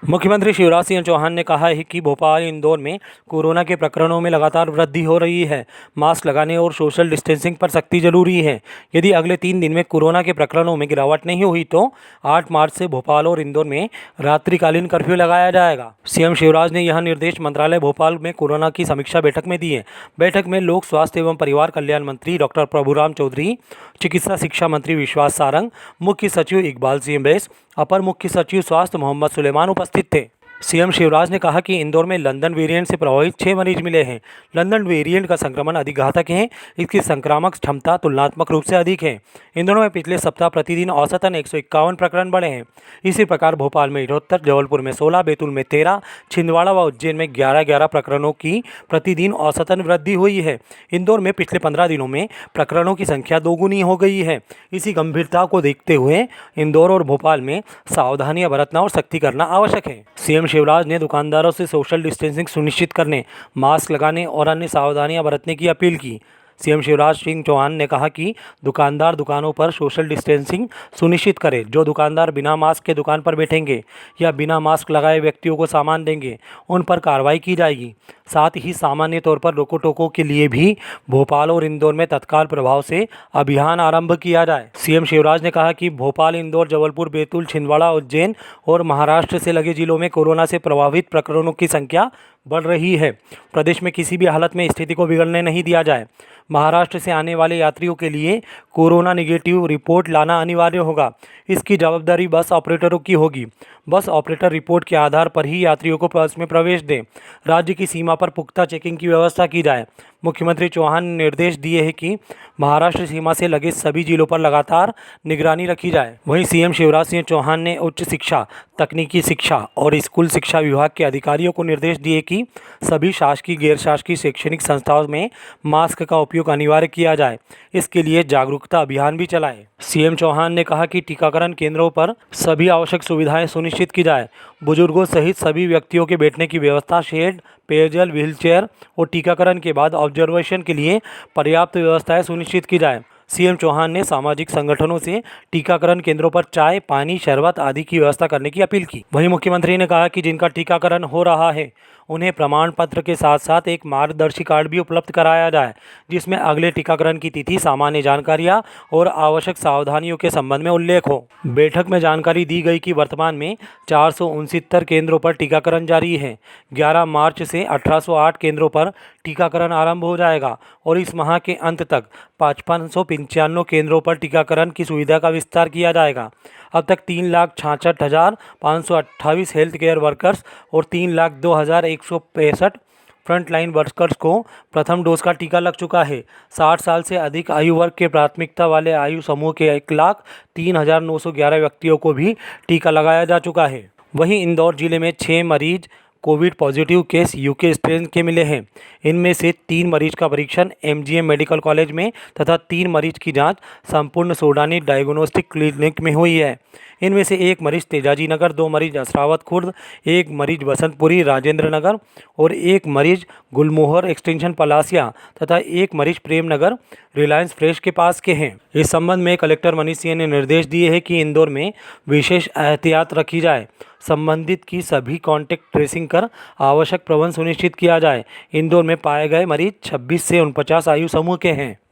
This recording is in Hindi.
मुख्यमंत्री शिवराज सिंह चौहान ने कहा है कि भोपाल इंदौर में कोरोना के प्रकरणों में लगातार वृद्धि हो रही है। मास्क लगाने और सोशल डिस्टेंसिंग पर सख्ती जरूरी है। यदि अगले 3 दिन में कोरोना के प्रकरणों में गिरावट नहीं हुई तो 8 मार्च से भोपाल और इंदौर में रात्रिकालीन कर्फ्यू लगाया जाएगा। सीएम शिवराज ने यह निर्देश मंत्रालय भोपाल में कोरोना की समीक्षा बैठक में दिए। बैठक में लोक स्वास्थ्य एवं परिवार कल्याण मंत्री डॉक्टर प्रभुराम चौधरी, चिकित्सा शिक्षा मंत्री विश्वास सारंग, मुख्य सचिव इकबाल सिंह बैस, अपर मुख्य सचिव स्वास्थ्य मोहम्मद सुलेमान उपस्थित थे। सीएम शिवराज ने कहा कि इंदौर में लंदन वेरिएंट से प्रभावित 6 मरीज मिले हैं। लंदन वेरिएंट का संक्रमण अधिक घातक है। इसकी संक्रामक क्षमता तुलनात्मक रूप से अधिक है। इंदौर में पिछले सप्ताह प्रतिदिन औसतन 151 प्रकरण बढ़े हैं। इसी प्रकार भोपाल में 78, जबलपुर में 16, बैतूल में 13, छिंदवाड़ा व उज्जैन में 11-11 प्रकरणों की प्रतिदिन औसतन वृद्धि हुई है। इंदौर में पिछले 15 दिनों में प्रकरणों की संख्या दोगुनी हो गई है। इसी गंभीरता को देखते हुए इंदौर और भोपाल में सावधानियां बरतना और सख्ती करना आवश्यक है। सीएम शिवराज ने दुकानदारों से सोशल डिस्टेंसिंग सुनिश्चित करने, मास्क लगाने और अन्य सावधानियां बरतने की अपील की। सीएम शिवराज सिंह चौहान ने कहा कि दुकानदार दुकानों पर सोशल डिस्टेंसिंग सुनिश्चिट करें। जो दुकानदार बिना मास्क के दुकान पर बैठेंगे या बिना मास्क लगाए व्यक्तियों को सामान देंगे, उन पर कार्रवाई की जाएगी। साथ ही सामान्य तौर पर रोको टोको के लिए भी भोपाल और इंदौर में तत्काल प्रभाव से अभियान आरंभ किया जाए। सीएम शिवराज ने कहा कि भोपाल, इंदौर, जबलपुर, बैतूल, छिंदवाड़ा, उज्जैन और महाराष्ट्र से लगे जिलों में कोरोना से प्रभावित प्रकरणों की संख्या बढ़ रही है। प्रदेश में किसी भी हालत में स्थिति को बिगड़ने नहीं दिया जाए। महाराष्ट्र से आने वाले यात्रियों के लिए कोरोना निगेटिव रिपोर्ट लाना अनिवार्य होगा। इसकी जवाबदारी बस ऑपरेटरों की होगी। बस ऑपरेटर रिपोर्ट के आधार पर ही यात्रियों को बस में प्रवेश दें। राज्य की सीमा पर पुख्ता चेकिंग की व्यवस्था की जाए। मुख्यमंत्री चौहान ने निर्देश दिए हैं कि महाराष्ट्र सीमा से लगे सभी जिलों पर लगातार निगरानी रखी जाए। वहीं सीएम शिवराज सिंह चौहान ने उच्च शिक्षा, तकनीकी शिक्षा और स्कूल शिक्षा विभाग के अधिकारियों को निर्देश दिए कि सभी शासकीय, गैर शासकीय शैक्षणिक संस्थाओं में मास्क का उपयोग अनिवार्य किया जाए। इसके लिए जागरूकता अभियान भी चलाए। सीएम चौहान ने कहा कि टीकाकरण केंद्रों पर सभी आवश्यक सुविधाएं सुनिश्चित की जाए। बुजुर्गों सहित सभी व्यक्तियों के बैठने की व्यवस्था, शेड, पेयजल, व्हीलचेयर और टीकाकरण के बाद ऑब्जर्वेशन के लिए पर्याप्त व्यवस्थाएं सुनिश्चित की जाए। सीएम चौहान ने सामाजिक संगठनों से टीकाकरण केंद्रों पर चाय, पानी, शरबत आदि की व्यवस्था करने की अपील की। वहीं मुख्यमंत्री ने कहा कि जिनका टीकाकरण हो रहा है उन्हें प्रमाण पत्र के साथ साथ एक मार्गदर्शी कार्ड भी उपलब्ध कराया जाए, जिसमें अगले टीकाकरण की तिथि, सामान्य जानकारियां और आवश्यक सावधानियों के संबंध में उल्लेख हो। बैठक में जानकारी दी गई कि वर्तमान में 469 केंद्रों पर टीकाकरण जारी है। 11 मार्च से 1808 केंद्रों पर टीकाकरण आरंभ हो जाएगा और इस माह के अंत तक 5595 केंद्रों पर टीकाकरण की सुविधा का विस्तार किया जाएगा। अब तक 3,66,528 हेल्थ केयर वर्कर्स और 3,02,165 फ्रंटलाइन वर्कर्स को प्रथम डोज का टीका लग चुका है। 60 साल से अधिक आयु वर्ग के प्राथमिकता वाले आयु समूह के 1,03,911 व्यक्तियों को भी टीका लगाया जा चुका है। वहीं इंदौर जिले में 6 मरीज Covid positive case UK strain के मिले हैं। इनमें से 3 मरीज का परीक्षण एमजीएम मेडिकल कॉलेज में तथा 3 मरीज की जांच संपूर्ण सोडानी डायग्नोस्टिक क्लिनिक में हुई है। इनमें से 1 मरीज तेजाजी नगर, 2 मरीज असरावत खुर्द, 1 मरीज बसंतपुरी राजेंद्र नगर और 1 मरीज गुलमोहर एक्सटेंशन पलासिया तथा 1 मरीज प्रेम नगर रिलायंस फ्रेश के पास के हैं। इस संबंध में कलेक्टर मनीष सिंह ने निर्देश दिए हैं कि इंदौर में विशेष एहतियात रखी जाए। संबंधित की सभी कॉन्टैक्ट ट्रेसिंग कर आवश्यक प्रबंध सुनिश्चित किया जाए। इंदौर में पाए गए मरीज 26 से 49 आयु समूह के हैं।